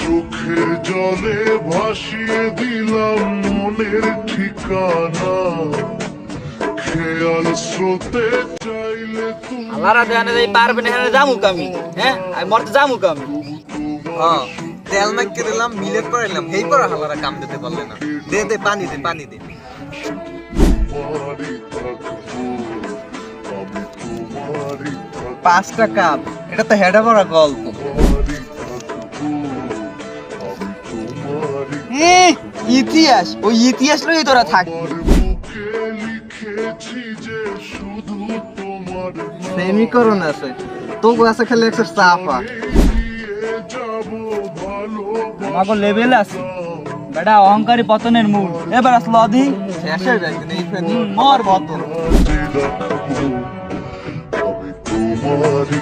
চোখের জলে ভাসিয়ে দিলাম মনের ঠিকানা খেয়াল স্রোতে চাইলে তুমি আল্লাহরা দেয়ানে যাই পারবে না এখানে জামুক আমি হ্যাঁ আমি মরতে জামুক আমি হ্যাঁ তেল মাইকে দিলাম মিলেট করাইলাম হেই পর হালারা কাম দিতে পারলে না দে দে পানি দে তোমারই থাকবো আমি তোমারই থাকবো 5টা কাপ এটা তো হেডা ভরা গল্প ইতিহাস ওই ইতিহাস লই তোরা থাকবি বুকে লিখেছি যে শুধু তোমার সেমিকরণ আছে তো আছে খালি একটা চাপা দিয়ে যাবো ভালো আমাকে লেভেল আছে বেটা অহংকারী পতনের মূল এবার আসলো অধি শেষ হয়ে যায় কিন্তু এই ফেন মর বতন আমি তোমারই